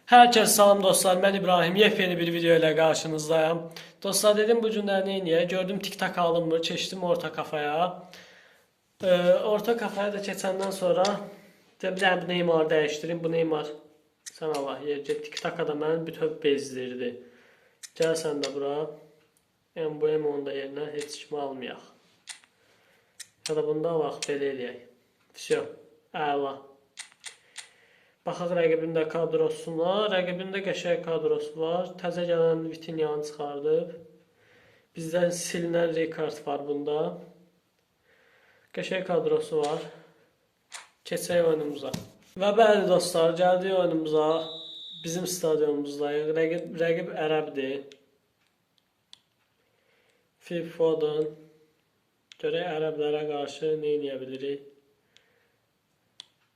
Herkese salam dostlar, ben İbrahim. Yepyeni bir video ile karşınızdayım. Dostlar dedim bu günler neyiniye? Gördüm TikTok alınmır, çeşdim orta kafaya. Orta kafaya da keçəndən sonra dedim, bir dənə bu Neymarı dəyişdirim. Bu Neymar, sən Allah yercə TikTok'a da məni bütöv bezdirdi. Gəl sən də bura. Emblem onda yerinə heç kimi almayaq. Ya da bunda alaq, belə eləyək. Всё, əla. Baxaq rəqibində kadrosuna. Rəqibində qəşəng kadrosu var. Təzə gələn Vitinyanı çıxardıb. Bizdən silinən Rikard var bunda. Qəşəng kadrosu var. Keçək oyunumuza. Və bəli dostlar, gəldik oyunumuza. Bizim stadionumuzdayıq. Rəqib ərəbdir. Phil Foden. Görək ərəblərə qarşı nə edə bilirik.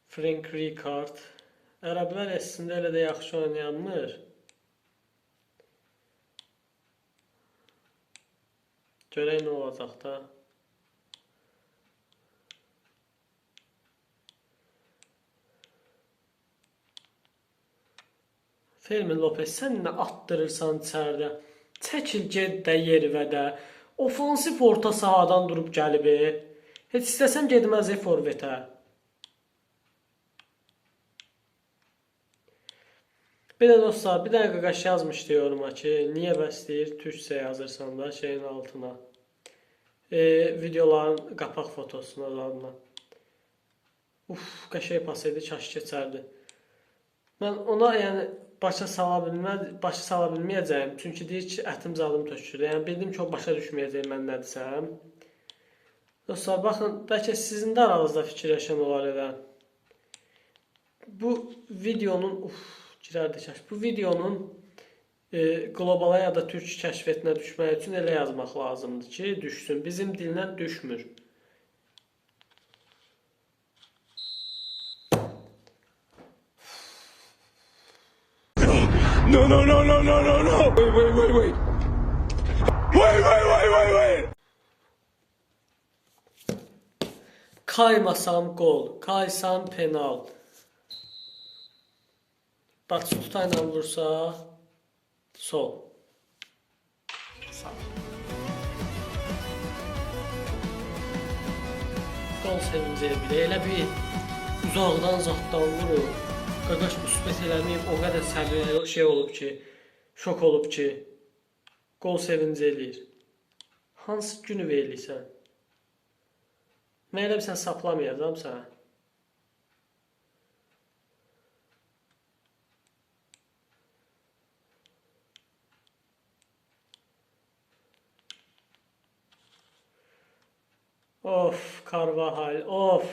Frank Rijkaard. Ərəblər əslində elə də yaxşı oynayanmır. Görək nə olacaq da. Fermin Lopez, sən nə atdırırsan içəridə? Çəkil ged də yervədə. Ofansif orta sahadan durub gəlib. Heç istəsəm gedməz forvetə. Bir de dostlar, bir dənə qaqaş yazmışdı yoruma ki, niyə bəs deyir türkçə yazırsan da şeyin altına. Videoların qapaq fotosuna adına. Qəşəng pas idi, kaş keçərdi. Mən ona yəni başa sala bilməyəcəyim. Çünki deyir ki, ətim zadım tökülür. Yəni bildim ki, o başa düşməyəcək mən nə desəm. Dostlar, baxın, bəlkə sizin də aranızda fikirləşən olar elə. Bu videonun Bu videonun qlobala ya da türk kəşfiyyətinə düşmək üçün elə yazmaq lazımdır ki, düşsün. Bizim dildən düşmür. No, no, no, no, no, no, no. Wait. Wait. Kaymasam gol, kaysam penal. Batistutayla vursa sol. Sağ. Gol sevincəyə bile elə bir uzaqdan zatdan vurur. Qaqaş müsbət eləməyib, o qədər səbirli şey olub ki, şok olub ki, gol sevinci eləyir. Hansı günü verilirsən? Mən elə bir sən saplamayacam sənə. Of, Carvajal, of.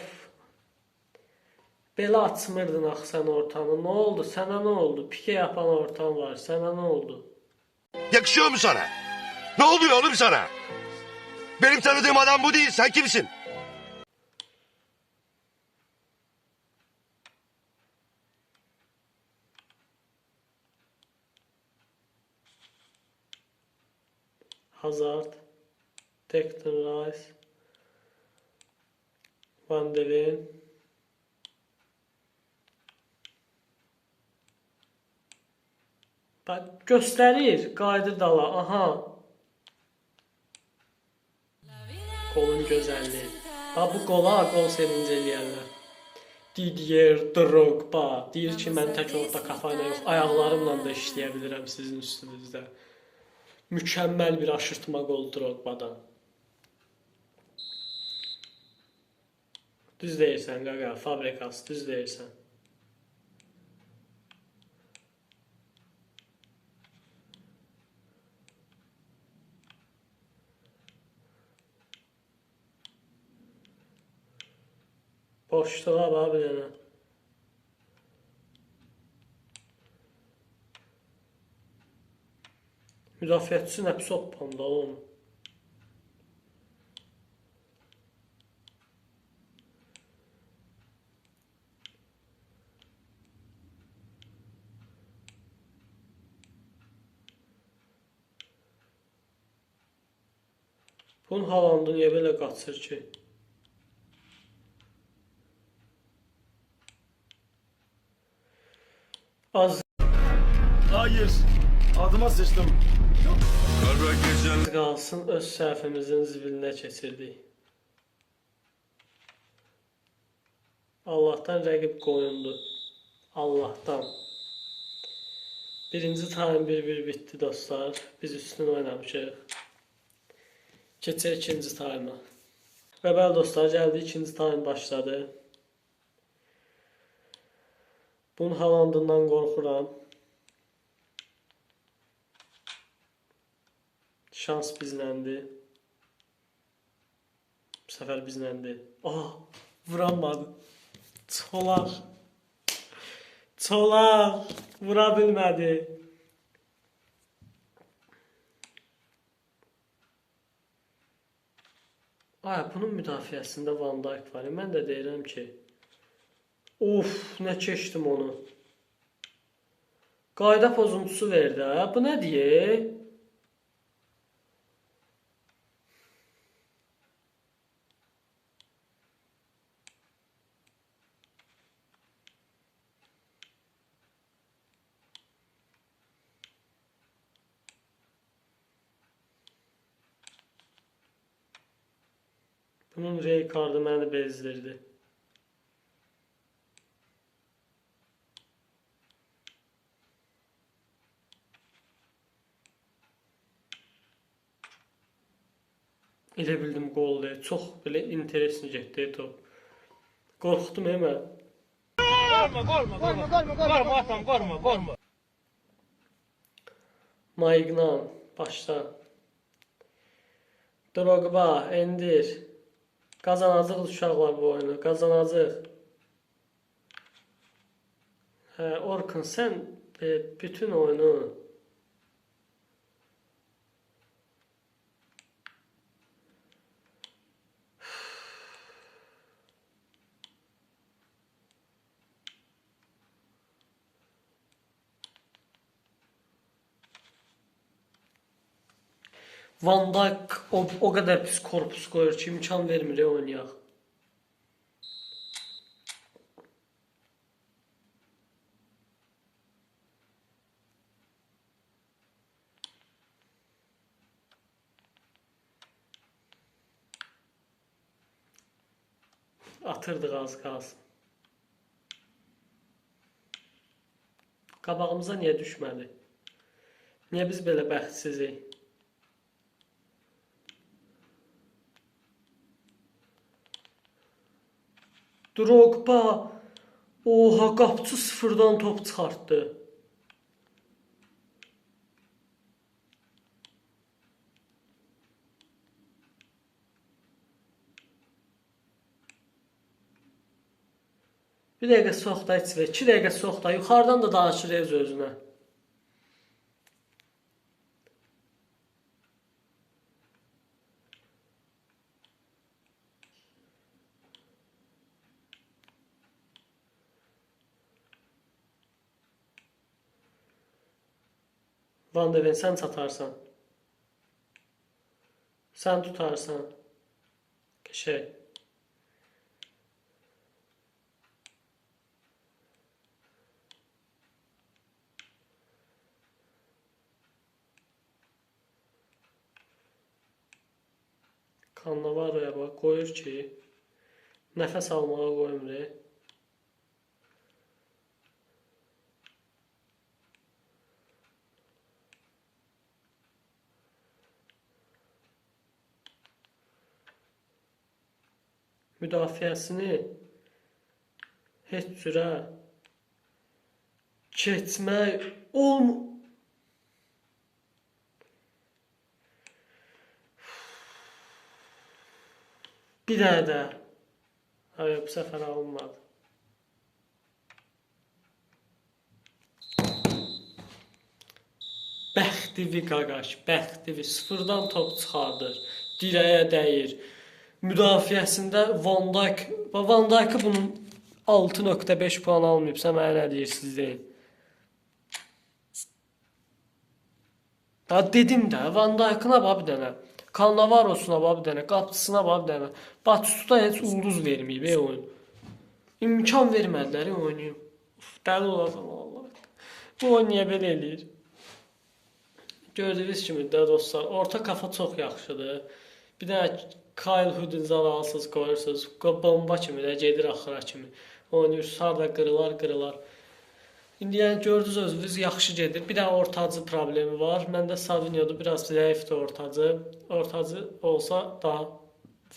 Belə açmırdın axı sən ortanı. Nə oldu? Sənə nə oldu? Pike yapan ortan var. Sənə nə oldu? Yakışıyor mu sana? Ne oluyor oğlum sana? Benim tanıdığım adam bu değil. Sen kimsin? Hazard, Declan Rice, Van de Ven. Bak göstərir, qayıdır dala. Aha. Golun gözəlliyi. Ha bu gol sevinci eləyərlər. Didier Drogba deyir ki, mən tək orta kafayla yox, ayaqlarımla da işləyə bilirəm sizin üstünüzdə. Mükəmməl bir aşırtma gol Drogba'dan. Düz deyirsən qaqa, Fabregas, düz deyirsən. Boşluğa bax bir dənə. Müdafiəçisi nə pis oppanda oğlum. Bunun Haaland'ı niyə belə qaçır ki? Az Hayır. Adıma sıçtım. Qalsın öz səhvimizin zibilinə keçirdik. Allah'tan rəqib qoyundu. Allah'tan. Birinci time 1-1 bitti dostlar. Biz üstün oynamışıq. Keçək ikinci time'a. Və bəli dostlar, gəldi ikinci time başladı. Bunun Haalandından qorxuram. Şans bizləndi. Bu səfər bizləndi. Vuramadı. Çolaq. Çolaq. Vura bilmədi. Bunun müdafiəsində Van Dijk var. Mən də deyirəm ki, of, nə keçdim onu. Qayda pozuntusu verdi. Bu nə deyə? Bunun Rijkaard'ı məni bezdirdi. Elə bildim gol deyil. Çox belə interesli getdi top. Qorxdum mən. Qorma. Maignan başla. Drogba, Endir. Qazanacaq uşaqlar bu oyunu. Qazanacaq. Orkun, sən bütün oyunu Van Dijk o qədər pis korpus qoyur ki, imkan vermir oynayaq. Atırdıq az qalsın. Qabağımıza niyə düşmədi? Niyə biz belə bəxtsizik? Drogba, oha, qapçı sıfırdan top çıxartdı. Bir dəqiqə sox da içvə, 2 dəqiqə sox da, yuxarıdan da danışır öz-özünə. Van de Ven, sən çatarsan. Sən tutarsan. Qəşəng. Cannavaro'ya bax, qoyur ki, nəfəs almağa qoymur. Müdafiəsini heç cürə keçmək Bir dənə də. Hayır, bu səfər alınmadı. Bəxtivi qaqaş, bəxtivi. Sıfırdan top çıxardır. Dirəyə dəyir. Müdafiəsində Van Dijk. Van Dijk'ı bunun 6.5 puan almayıbsa mənə nə deyirsiniz deyin. Dedim də, Van Dijk'ına bax bir dənə. Cannavaro'suna bax bir dənə, qapçısına bax bir dənə. Batustuda heç ulduz verməyib oyun. İmkan vermədilər oynayım. Dəli olacam vallahi. Bu oyun niyə belə eləyir? Gördüyünüz kimi də dostlar, orta kafa çox yaxşıdır. Bir dənə Kyle Hudinzal alsız qoyursunuz. Bomba kimi də gedir axıra kimi. Oynayırsınız, harda qırılar. İndi yəni gördünüz özünüz yaxşı gedir. Bir dənə ortacı problemi var. Məndə Savinio'da biraz zəifdir ortacı. Ortacı olsa daha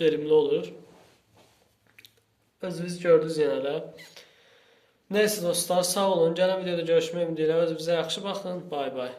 verimli olur. Özünüz gördünüz yenə də. Neyse dostlar, sağ olun. Gələn videoda görüşmək ümidi ilə özünüzə yaxşı baxın. Bay bay.